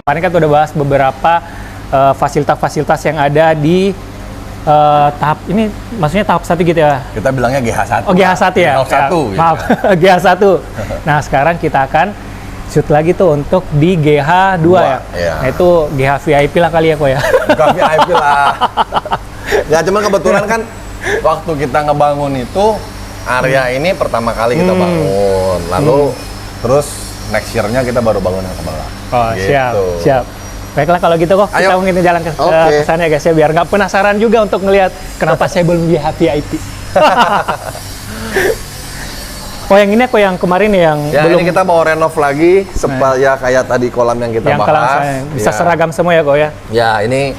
Kemarin kan udah bahas beberapa fasilitas-fasilitas yang ada di tahap ini, maksudnya tahap 1 gitu ya? Kita bilangnya GH1. Oh, GH1 ya? GH1 gitu. Maaf, GH1. Nah, sekarang kita akan shoot lagi tuh untuk di GH2 ya? Iya. Nah, itu GH VIP lah kali ya kok ya? Bukan VIP lah. Ya, cuman kebetulan kan waktu kita ngebangun itu, area ini pertama kali kita bangun. Lalu terus next year-nya kita baru bangun yang sebelah. Oh, gitu. siap. Baiklah kalau gitu kok, kita mungkin jalan ke sana ya guys ya, biar nggak penasaran juga untuk ngelihat kenapa saya belum VIP. Oh, yang ini kok yang kemarin yang ya, belum. Ini kita mau renov lagi supaya kayak tadi kolam yang kita bahas. Bisa seragam semua ya kok ya? Ya, ini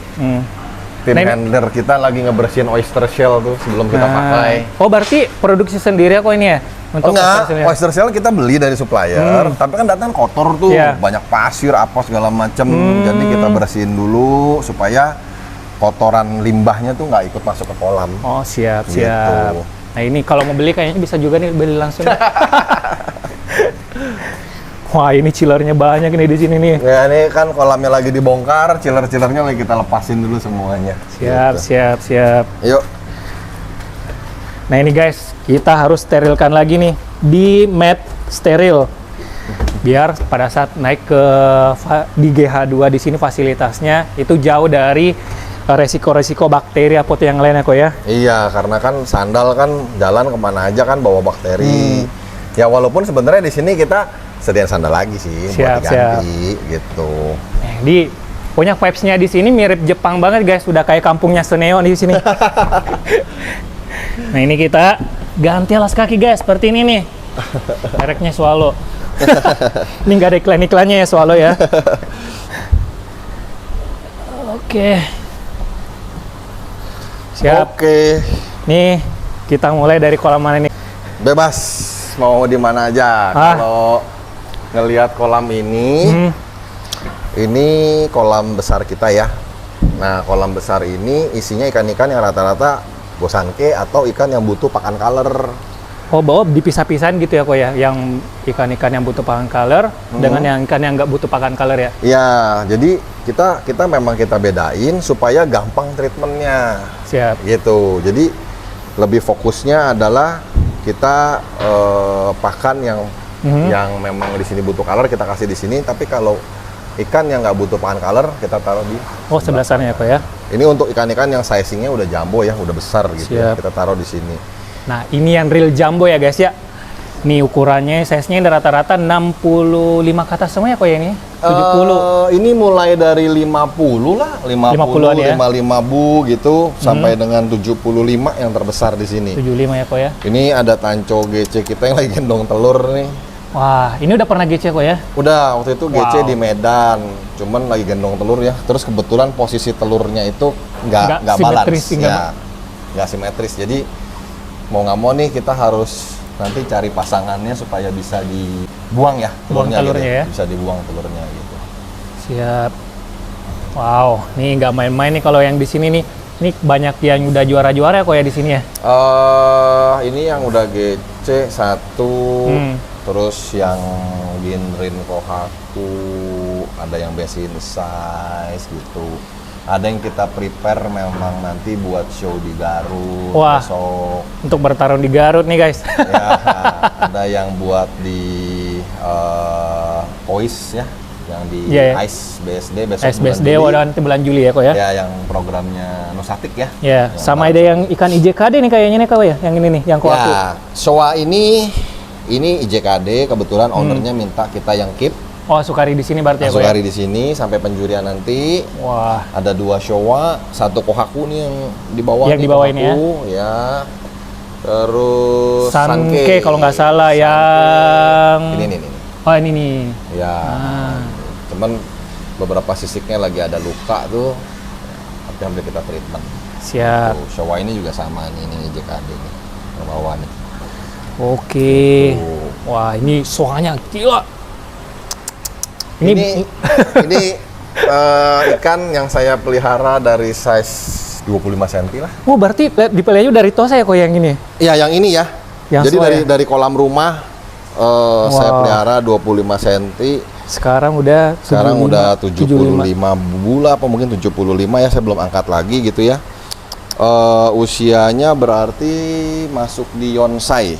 tim handler kita lagi ngebersihin oyster shell tuh sebelum kita pakai. Oh, berarti produksi sendiri ya kok ini ya? Untuk enggak, oyster shell kita beli dari supplier, tapi kan datang kotor tuh, banyak pasir, apa segala macem. Jadi kita bersihin dulu supaya kotoran limbahnya tuh nggak ikut masuk ke kolam. Oh, siap. Gitu. Nah, ini kalau mau beli kayaknya bisa juga nih beli langsung. Wah, ini chillernya banyak nih di sini nih. Ya, ini kan kolamnya lagi dibongkar, chiller-chillernya lagi kita lepasin dulu semuanya. Siap. Yuk. Nah, ini guys, kita harus sterilkan lagi nih di mat steril. Biar pada saat naik ke di GH2 di sini fasilitasnya itu jauh dari resiko-resiko bakteri apa yang lainnya kok ya. Iya, karena kan sandal kan jalan kemana aja kan bawa bakteri. Ya walaupun sebenarnya di sini kita sediain sandal lagi sih buat diganti gitu. Punya vibes-nya di sini mirip Jepang banget guys, udah kayak kampungnya Suneo di sini. Nah, ini kita ganti alas kaki guys, seperti ini nih. Mereknya Swallow. Ini nggak ada iklan-iklannya ya Swallow ya. Oke. Siap. Oke. Nih, kita mulai dari kolam mana nih? Bebas, mau di mana aja. Kalau ngelihat kolam ini kolam besar kita ya. Nah, kolam besar ini isinya ikan-ikan yang rata-rata bosanke atau ikan yang butuh pakan color. Oh, bawa dipisah-pisahin gitu ya kok ya, yang ikan-ikan yang butuh pakan color dengan yang ikan yang nggak butuh pakan color ya? Iya, jadi kita memang kita bedain supaya gampang treatmentnya. Siap. Gitu, jadi lebih fokusnya adalah kita pakan yang memang di sini butuh color kita kasih di sini, tapi kalau ikan yang nggak butuh pakan color kita taruh di sebelah sana ya kok ya? Ini untuk ikan-ikan yang sizingnya udah jumbo ya, udah besar gitu ya, kita taruh di sini. Nah, ini yang real jumbo ya guys ya. Nih ukurannya, size-nya rata-rata 65 ke atas semua ya kok ya ini? 70? Ini mulai dari 50 lah, 50 ya? 55 bu gitu, sampai dengan 75 yang terbesar di sini. 75 ya kok ya? Ini ada tanco GC kita yang lagi gendong telur nih. Wah, ini udah pernah GC kok ya? Udah, waktu itu GC di Medan, cuman lagi gendong telur ya. Terus kebetulan posisi telurnya itu nggak balance ya, nggak simetris. Jadi mau nggak mau nih kita harus nanti cari pasangannya supaya bisa dibuang ya telurnya gitu. Ya? Bisa dibuang telurnya gitu. Siap. Wow, nih nggak main-main nih kalau yang di sini nih. Ini banyak yang udah juara-juara kok ya di sini ya? Ini yang udah GC 1. Terus yang Ginrin Kohaku, ada yang Basin Size gitu. Ada yang kita prepare memang nanti buat show di Garut besok. Untuk bertarung di Garut nih guys. Ya, ada yang buat di POIS ya, yang di ICE BSD besok. ICE BSD nanti bulan Juli ya kok ya? Ya, yang programnya Nusatik ya. Ya, sama ada yang ikan IJKD nih kayaknya nih kok ya, yang ini nih, yang Kohaku. Ya, Showa ini IJKD, kebetulan ownernya minta kita yang keep. Oh, Sukari di sini berarti ya? Sukari di sini sampai penjurian nanti. Wah. Ada 2 Showa, 1 Kohaku nih yang di bawah. Yang di bawah ini ya. Terus Sanke kalau nggak salah yang ini. Oh, ini nih. Ya. Cuman beberapa sisiknya lagi ada luka tuh. Tapi hampir kita treatment. Siap. Showa ini juga sama nih, ini IJKD nih. Ke bawah nih. Oke. Wah, ini suaranya gila. Ini ikan yang saya pelihara dari size 25 cm lah. Oh, berarti dipelihara dari Tosa ya kok yang ini? Iya, yang ini ya. Yang jadi dari kolam rumah saya pelihara 25 cm Sekarang udah 75 bulan apa mungkin 75 ya, saya belum angkat lagi gitu ya. Usianya berarti masuk di Yonsai.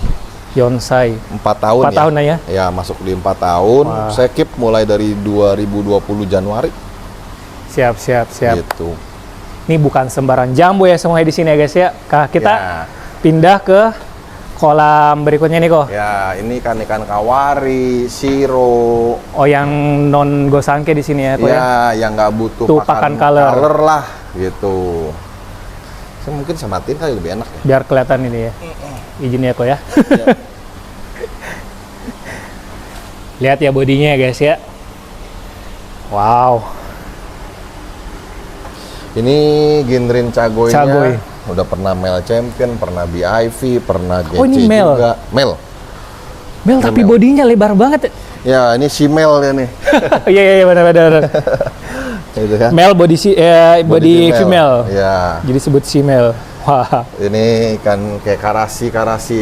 Yonsai. 4 tahun 4 tahun ya? Ya, masuk di 4 tahun. Wah. Saya keep mulai dari 2020 Januari. Siap. Gitu. Ini bukan sembarang jambu ya semuanya di sini ya guys ya. Kita Ya. pindah ke kolam berikutnya nih kok. Ya, ini ikan kawari, siro. Oh, yang non gosangke di sini ya kok ya. Ya, yang nggak butuh Tuh, pakan color. lah gitu. Saya mungkin samatin kali lebih enak ya. Biar kelihatan ini ya. Izin ya kok ya. Ya. Lihat ya bodinya ya guys ya. Wow. Ini Ginrin Cagoy-nya. Cagoy. Udah pernah Mel Champion, pernah BIV, pernah GC Oh, ini Mel. juga. Mel. Mel tapi Mel. bodinya lebar banget. Ya, ini si Mel ya nih. Iya benar. Gitu kan. Mel body female. Ya. Jadi sebut female. Wah. Ini kan kayak karasi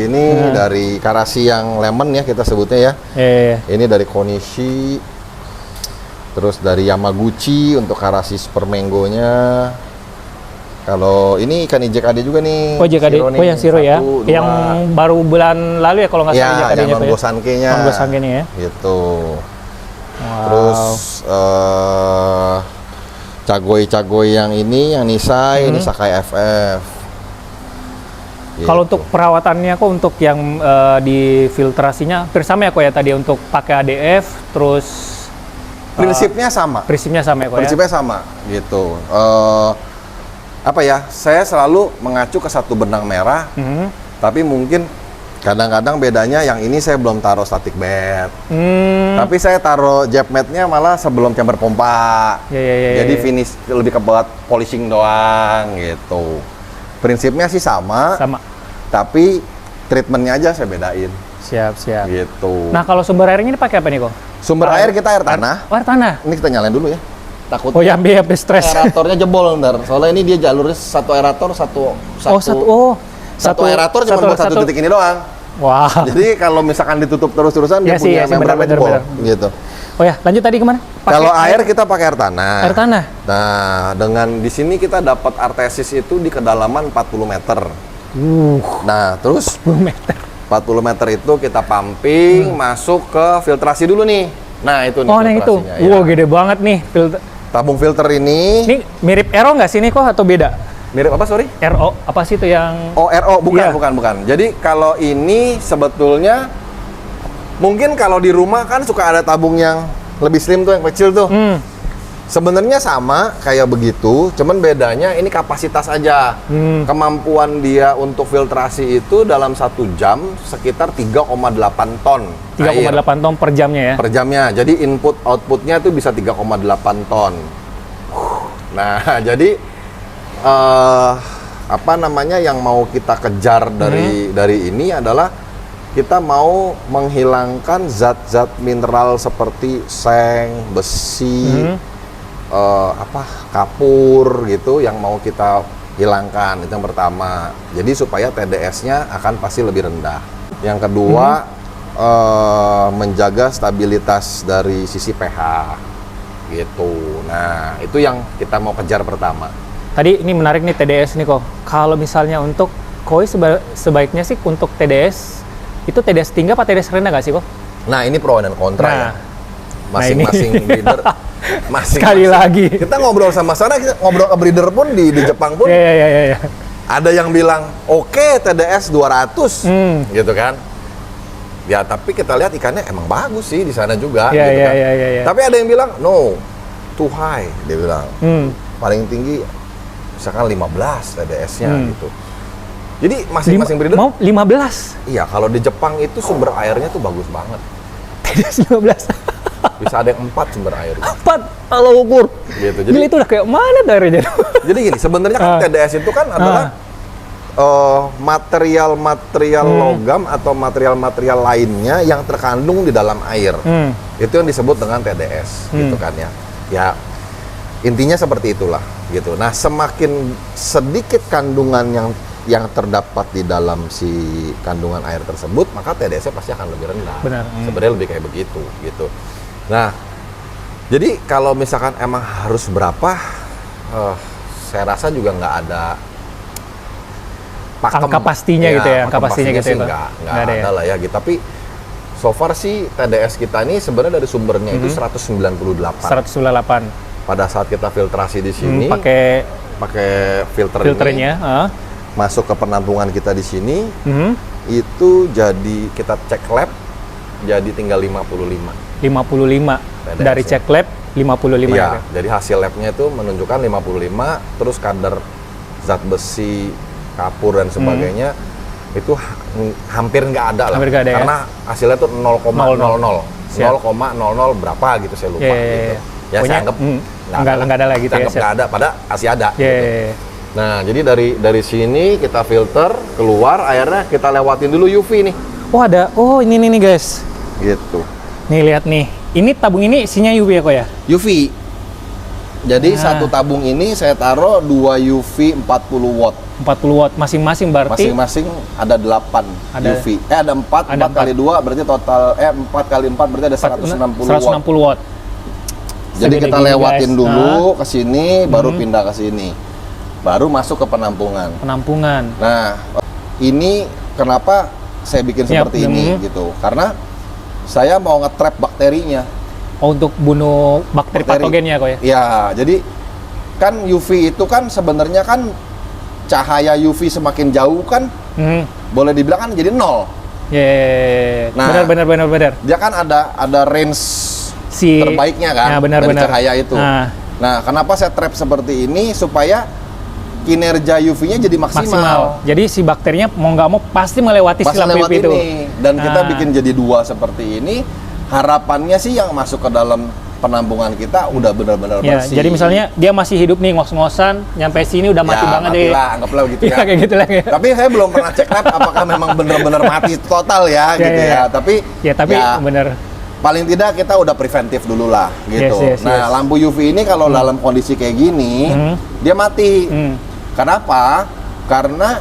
ini dari karasi yang lemon ya kita sebutnya ya. Ini dari Konishi. Terus dari Yamaguchi untuk karasi super mango-nya. Kalau ini ikan JKD juga nih. Oh JKD, Shiro nih. yang Shiro ya. 1, 2. Yang baru bulan lalu ya kalau nggak salah Ya, JKD-nya. yang non-gosanke-nya. Non-gosanke-nya ya. Gitu. Wow. Terus cagoy yang ini, yang Nisai, ini Sakai FF. Kalau Gitu. untuk perawatannya kok untuk yang di filtrasinya hampir sama ya kok ya tadi untuk pakai ADF terus Prinsipnya sama. prinsipnya sama ya kok ya. Prinsipnya sama gitu. Apa ya? Saya selalu mengacu ke satu benang merah, Mhm. tapi mungkin kadang-kadang bedanya yang ini saya belum taruh static bed. Tapi saya taruh jab mat-nya malah sebelum chamber pompa. Ya. Jadi finish lebih ke buat polishing doang gitu. Prinsipnya sih sama, tapi treatmentnya aja saya bedain. Siap. Gitu. Nah kalau sumber airnya ini pakai apa nih kok? Sumber air kita air tanah. Air tanah. Ini kita nyalain dulu ya. Takut Oh ya ambil stres. aeratornya jebol ntar. Soalnya ini dia jalurnya satu aerator satu aerator cuma buat satu titik ini doang. Wah. Jadi kalau misalkan ditutup terus-terusan dia punya membran jebol gitu. Oh ya, lanjut tadi kemana? Kalau air kita pakai air tanah. Air tanah. Nah, dengan di sini kita dapat artesis itu di kedalaman 40 meter. Nah, terus 10 meter. 40 meter itu kita pumping masuk ke filtrasi dulu nih. Nah, itu nih Oh, yang itu. filtrasinya, ya. Wow, gede banget nih. Tabung filter ini Ini mirip RO nggak sih ini kok atau beda? mirip apa, sorry? RO apa sih itu yang Oh, RO, bukan, Iya. bukan. Jadi kalau ini sebetulnya mungkin kalau di rumah kan suka ada tabung yang lebih slim tuh, yang kecil tuh. Sebenarnya sama kayak begitu, cuman bedanya ini kapasitas aja. Kemampuan dia untuk filtrasi itu dalam 1 jam sekitar 3,8 ton 3,8 ton per jamnya ya? per jamnya. Jadi input outputnya itu bisa 3,8 ton. Nah, jadi apa namanya yang mau kita kejar dari ini adalah kita mau menghilangkan zat-zat mineral seperti seng, besi, kapur gitu yang mau kita hilangkan. Itu yang pertama. Jadi supaya TDS-nya akan pasti lebih rendah. Yang kedua, menjaga stabilitas dari sisi pH gitu. Nah, itu yang kita mau kejar pertama. Tadi ini menarik nih TDS nih kok. Kalau misalnya untuk koi sebaiknya sih untuk TDS itu TDS tinggi apa TDS rendah nggak sih kok? Nah, ini pro dan kontra ya. Masing-masing ini. breeder. Sekali lagi. Kita ngobrol sama sana, kita ngobrol ke breeder pun di Jepang pun. Iya. Ada yang bilang, oke, TDS 200, gitu kan. Ya, tapi kita lihat ikannya emang bagus sih di sana juga, Iya, gitu kan. iya. Tapi ada yang bilang, no, too high, dia bilang. Paling tinggi, misalkan 15 TDS-nya, gitu. Jadi masing-masing breeder, Mau 15? iya, kalau di Jepang itu sumber airnya tuh bagus banget. TDS 15? Bisa ada yang 4 sumber air. 4? Kalau ukur? Gitu. Gila, itu udah kayak mana dari Jadi gini, sebenarnya kan TDS itu kan adalah material-material logam atau material-material lainnya yang terkandung di dalam air. Itu yang disebut dengan TDS, gitu kan ya. Ya, intinya seperti itulah, gitu. Nah, semakin sedikit kandungan yang terdapat di dalam si kandungan air tersebut, maka TDS-nya pasti akan lebih rendah. Benar. Sebenarnya lebih kayak begitu, gitu. Nah, Jadi kalau misalkan emang harus berapa, saya rasa juga nggak ada pakem. Angka pastinya gitu ya, angka pastinya gitu sih ya, Pak? nggak Nggak ada ada ya? lah ya gitu. Tapi so far sih TDS kita ini sebenarnya dari sumbernya itu 198. 198. Pada saat kita filtrasi di sini, Pakai pakai filter filternya. ini, masuk ke penampungan kita di sini, itu jadi kita cek lab, jadi tinggal 55. 55 TDS dari ya. cek lab 55 Iya, gitu. jadi hasil labnya itu menunjukkan 55, terus kadar zat besi, kapur dan sebagainya itu hampir nggak ada lah. Hampir nggak ada ya? Karena hasilnya tuh 0,00. Siap. 0,00 berapa gitu saya lupa Iya, gitu. Ya pokoknya, saya anggap nggak ada lah gitu saya ya, anggap siap. nggak ada, pada masih ada. Iya. Gitu. Nah, jadi dari sini kita filter, keluar airnya kita lewatin dulu UV nih. Oh ada, oh ini nih guys. Gitu. Nih lihat nih, ini tabung ini isinya UV ya kok ya? UV. Jadi satu tabung ini saya taruh 2 UV 40 watt. 40 watt masing-masing berarti. Masing-masing ada 8 Ada- UV. Ada 4, ada 4 kali 2 berarti total 4 kali 4 berarti ada 160 watt. 160 watt. Jadi Segede kita gini, lewatin guys. dulu ke sini baru pindah ke sini. Baru masuk ke penampungan. Penampungan. Nah, ini kenapa saya bikin Siap, seperti ini gitu. Karena saya mau nge-trap bakterinya. Oh, untuk bunuh bakteri patogennya kok ya? Ya, jadi kan UV itu kan sebenarnya kan cahaya UV semakin jauh kan boleh dibilang kan jadi 0. Ya, Nah. benar. Dia kan ada range Si terbaiknya kan Ya, benar, dari benar. cahaya itu. Nah, kenapa saya trap seperti ini supaya kinerja UV-nya jadi maksimal. Jadi si bakterinya mau nggak mau pasti melewati Pas silang lewat UV itu. ini dan kita bikin jadi 2 seperti ini. Harapannya sih yang masuk ke dalam penampungan kita udah benar-benar Ya, bersih. jadi misalnya dia masih hidup nih ngos-ngosan, nyampe sini udah mati banget deh. lah, anggaplah gitu Ya, ya. kayak gitu lah ya. Tapi saya belum pernah cek lab apakah memang benar-benar mati total ya, gitu ya. ya. Tapi bener. paling tidak kita udah preventif dulu lah gitu. Yes. Nah, lampu UV ini kalau dalam kondisi kayak gini, dia mati. Kenapa? Karena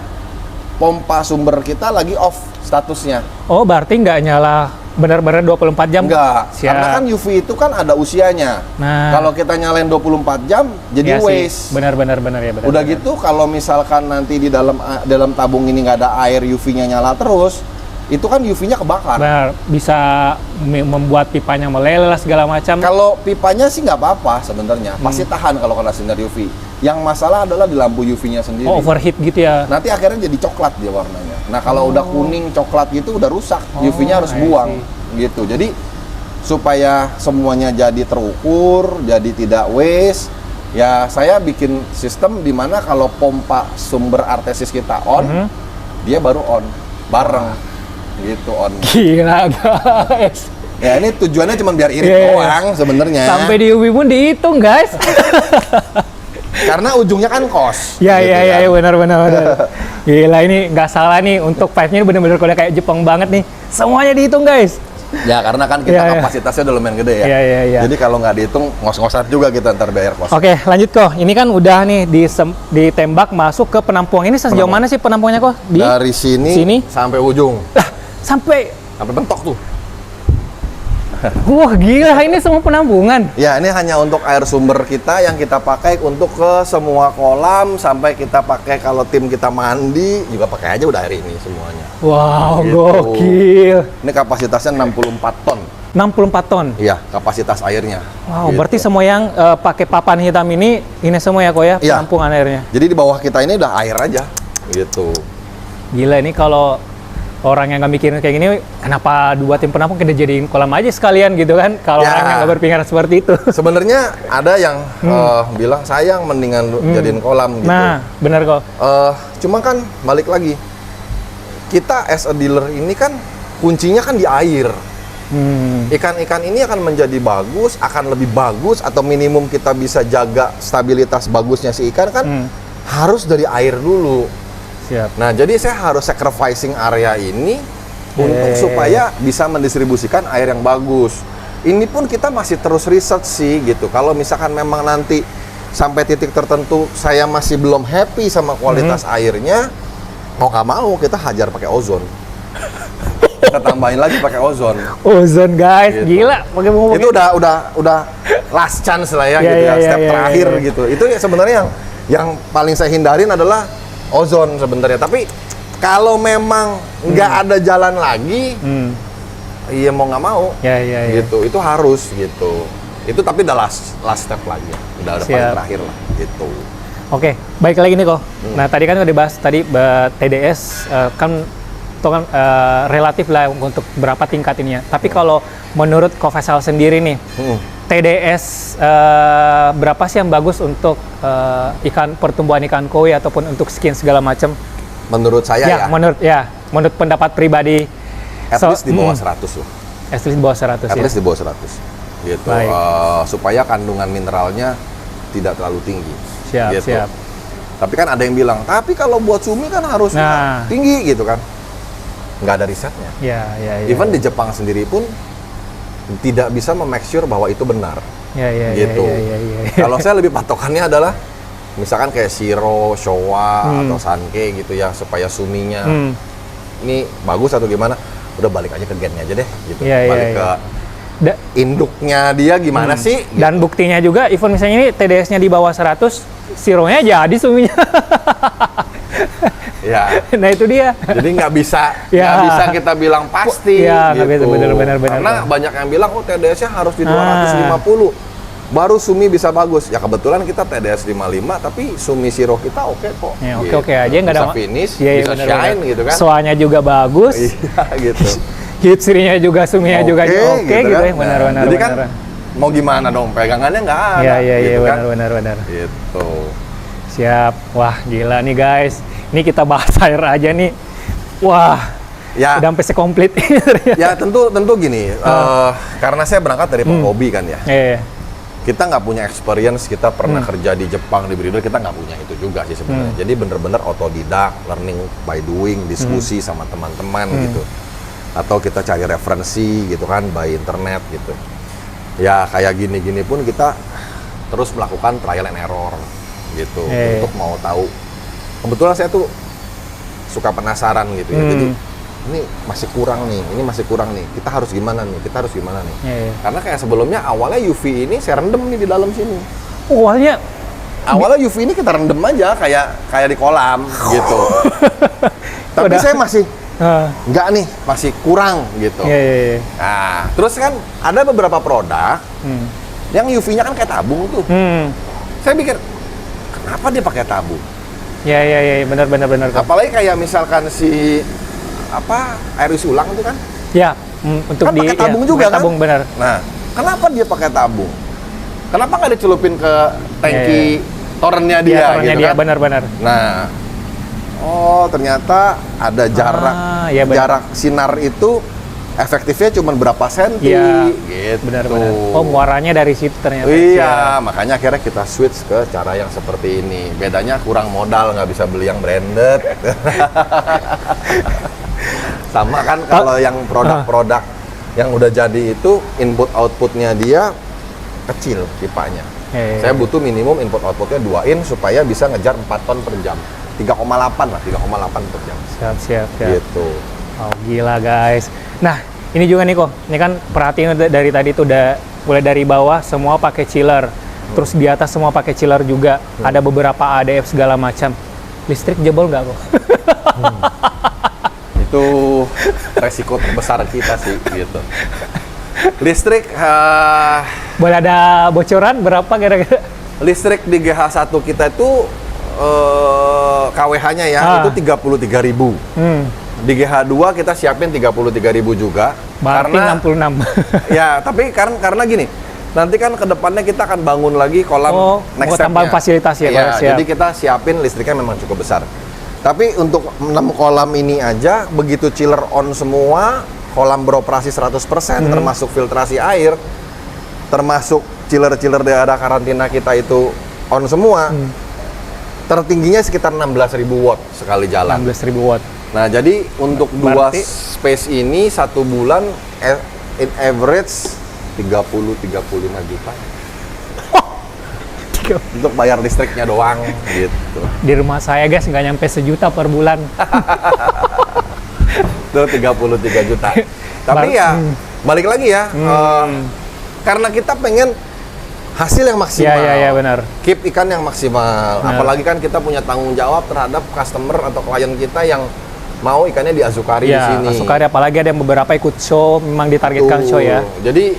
pompa sumber kita lagi off statusnya. Oh, berarti nggak nyala benar-benar 24 jam? Enggak, Siap. karena kan UV itu kan ada usianya. Nah. Kalau kita nyalain 24 jam, jadi Iya sih. waste. Benar ya benar. Udah gitu, kalau misalkan nanti di dalam tabung ini nggak ada air, UV-nya nyala terus, itu kan UV-nya kebakar. Benar, bisa membuat pipanya meleleh lah segala macam. Kalau pipanya sih nggak apa-apa sebenarnya, pasti tahan kalau kena sinar UV. Yang masalah adalah di lampu UV-nya sendiri. Oh, overheat gitu ya. Nanti akhirnya jadi coklat dia warnanya. Nah, kalau udah kuning coklat gitu udah rusak, UV-nya harus I buang gitu. Jadi supaya semuanya jadi terukur, jadi tidak waste, ya saya bikin sistem di mana kalau pompa sumber artesis kita on, dia baru on bareng gitu on. Gila guys. Ya ini tujuannya cuma biar irit Iya. doang sebenarnya. Sampai di UV pun dihitung guys. Karena ujungnya kan kos. Ya, gitu ya, kan. benar. Gila, ini nggak salah nih, untuk pipe-nya ini bener-bener kode kayak Jepang banget nih. Semuanya dihitung guys. Ya karena kan kita Iya, iya. kapasitasnya udah lumayan gede ya. Iya. Jadi kalau nggak dihitung ngos-ngosan juga kita ntar bayar kos. Oke, lanjut kok. Ini kan udah nih ditembak masuk ke penampungan. Ini sejauh mana sih penampungannya kok? Dari sini sampai ujung. Sampai Bentok tuh. wah gila, ini semua penampungan. Ya, ini hanya untuk air sumber kita yang kita pakai untuk ke semua kolam, sampai kita pakai kalau tim kita mandi juga pakai aja udah air ini semuanya. Wow, Gitu. gokil. Ini kapasitasnya 64 ton. 64 ton. Iya, kapasitas airnya. Wow, Gitu. berarti semua yang pakai papan hitam ini semua ya kok ya, Iya. penampungan airnya. Jadi di bawah kita ini udah air aja. Gitu. Gila, ini kalau orang yang nggak mikirin kayak gini, kenapa dua tim penampung kita jadiin kolam aja sekalian gitu kan? Kalau Ya. orang yang nggak berpikiran seperti itu. Sebenarnya ada yang bilang sayang mendingan jadiin kolam gitu. Nah, benar kok. Cuma kan balik lagi, kita as a dealer ini kan kuncinya kan di air. Ikan-ikan ini akan menjadi bagus, akan lebih bagus, atau minimum kita bisa jaga stabilitas bagusnya si ikan kan harus dari air dulu. Siap. Nah, jadi saya harus sacrificing area ini untuk supaya bisa mendistribusikan air yang bagus. Ini pun kita masih terus research sih gitu. Kalau misalkan memang nanti sampai titik tertentu saya masih belum happy sama kualitas airnya, mau nggak mau kita hajar pakai ozon. Kita tambahin lagi pakai ozon. Ozon guys, Gitu. gila. Pakai Itu udah last chance lah ya, Iya, gitu iya, ya, step iya, terakhir iya. gitu. Itu ya sebenarnya yang paling saya hindarin adalah ozon sebenarnya. Tapi kalau memang nggak ada jalan lagi, iya mau nggak mau, Ya, ya, ya. gitu. Itu harus gitu. Itu tapi udah last step lagi, udah Siap. paling terakhir lah, gitu. Oke, baik lagi nih kok. Nah tadi kan udah dibahas tadi TDS kan itu kan relatif lah untuk berapa tingkat ininya. Tapi kalau menurut Ko Faisal sendiri nih, TDS berapa sih yang bagus untuk pertumbuhan ikan koi ataupun untuk skin segala macam? Menurut saya ya, Menurut pendapat pribadi. at least di bawah 100 lah. At least di bawah 100 At ya. least di bawah 100. Gitu. Baik. Supaya kandungan mineralnya tidak terlalu tinggi. Siap, gitu. siap. Tapi kan ada yang bilang, tapi kalau buat sumi kan harus Nah. tinggi gitu kan. Nggak ada risetnya. Ya, ya, ya. Even di Jepang sendiri pun tidak bisa make sure bahwa itu benar. Ya, ya, gitu. ya. Kalau saya lebih patokannya adalah misalkan kayak Shiro, Showa, atau Sankei gitu ya, supaya suminya ini bagus atau gimana, udah balik aja ke gennya aja deh gitu. Iya, iya, Balik iya. ke induknya dia gimana sih? Gitu. Dan buktinya juga, even misalnya ini TDS-nya di bawah 100, sironya jadi suminya. Ya. Nah itu dia. Jadi nggak bisa Ya. nggak bisa kita bilang pasti. Ya, nggak bisa, gitu. benar. Karena banyak yang bilang, oh TDS-nya harus di 250. Baru sumi bisa bagus. Ya kebetulan kita TDS 55, tapi sumi Shiro kita oke kok. Ya, gitu. oke aja, nggak ada bisa finish, Iya, bisa benar, shine benar. gitu kan. Soalnya juga bagus. Iya gitu. Hitsuri-nya juga, suminya juga oke gitu kan. ya. Benar. Jadi kan mau gimana dong, pegangannya nggak ada. Iya, gitu kan. benar. Gitu. Siap. Wah, gila nih guys. Ini kita bahas air aja nih. Wah, Ya, udah sampai sekomplit. ya tentu gini. Karena saya berangkat dari hobi kan ya. Iya. Kita nggak punya experience, kita pernah kerja di Jepang, di breeder, kita nggak punya itu juga sih sebenarnya. Jadi bener-bener otodidak, learning by doing, diskusi sama teman-teman gitu. Atau kita cari referensi gitu kan, by internet gitu. Ya kayak gini-gini pun kita terus melakukan trial and error gitu. Untuk mau tahu. Kebetulan saya tuh suka penasaran gitu ya. Jadi ini masih kurang nih, kita harus gimana nih, Iya. karena kayak sebelumnya awalnya UV ini saya rendem nih di dalam sini, Awalnya UV ini kita rendem aja kayak di kolam gitu, tapi Udah. saya masih nggak nih, masih kurang gitu. Iya. Nah terus kan ada beberapa produk yang UV-nya kan kayak tabung tuh, saya pikir kenapa dia pakai tabung, Iya, benar. apalagi kayak misalkan si air isi ulang itu kan Ya, untuk kan pakai tabung ya, juga pakai kan? tabung benar. Nah, kenapa dia pakai tabung? Kenapa nggak dicelupin ke tangki torennya dia? Iya, Gitu dia kan? benar. Nah, oh ternyata ada jarak iya benar. jarak sinar itu efektifnya cuma berapa senti? Iya, gitu. Benar. Oh, muaranya dari situ ternyata. Iya, makanya akhirnya kita switch ke cara yang seperti ini. Bedanya kurang modal, nggak bisa beli yang branded. Sama kan kalau yang produk-produk yang udah jadi itu input outputnya dia kecil pipanya. Saya butuh minimum input outputnya 2 in supaya bisa ngejar 4 ton per jam. 3,8 per jam. Siap. Gitu. Oh, gila guys. Nah, ini juga nih kok. Ini kan perhatiin dari tadi tuh udah mulai dari bawah semua pakai chiller. Terus di atas semua pakai chiller juga. Ada beberapa ADF segala macam. Listrik jebol nggak kok? Itu resiko terbesar kita sih gitu. Listrik Boleh ada bocoran berapa kira-kira? listrik di GH1 kita itu KWH-nya ya itu 33.000. Di GH2 kita siapin 33.000 juga. Berarti karena 66. ya, tapi karena gini. Nanti kan ke depannya kita akan bangun lagi kolam next mau tambah step-nya. fasilitas ya, Iya, siap. jadi kita siapin listriknya memang cukup besar. Tapi untuk 6 kolam ini aja, begitu chiller on semua, kolam beroperasi 100%, termasuk filtrasi air, termasuk chiller-chiller di daerah karantina kita itu on semua, tertingginya sekitar 16.000 watt sekali jalan. 16.000 watt. Nah, jadi untuk Berarti- dua space ini 1 bulan in average 30-35 juta. Untuk bayar listriknya doang gitu. Di rumah saya guys nggak nyampe 1 juta per bulan. Itu 33 juta. Tapi ya balik lagi ya, karena kita pengen hasil yang maksimal. Iya benar. Keep ikan yang maksimal. Benar. Apalagi kan kita punya tanggung jawab terhadap customer atau klien kita yang mau ikannya di Azukari di Ya, sini. Azukari apalagi ada yang beberapa ikut show, memang ditargetkan Betul. show ya. Jadi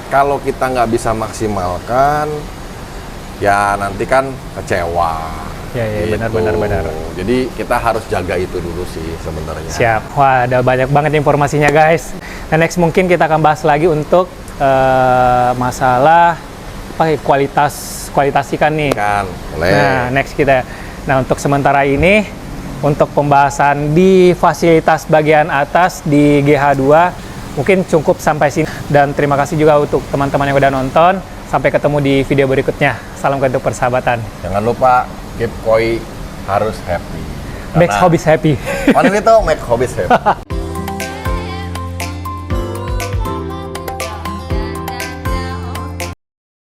kalau kita nggak bisa maksimalkan, ya nanti kan kecewa. Ya, Gitu. benar. Jadi kita harus jaga itu dulu sih sebenarnya. Siap. Wah, ada banyak banget informasinya guys. Dan next mungkin kita akan bahas lagi untuk masalah apa ya, kualitas ikan nih. Kan, boleh. Nah, next kita. Nah, untuk sementara ini untuk pembahasan di fasilitas bagian atas di GH2 mungkin cukup sampai sini, dan terima kasih juga untuk teman-teman yang udah nonton. Sampai ketemu di video berikutnya. Salam untuk persahabatan. Jangan lupa keep koi harus happy. Make hobbies happy. Only itu make hobbies happy.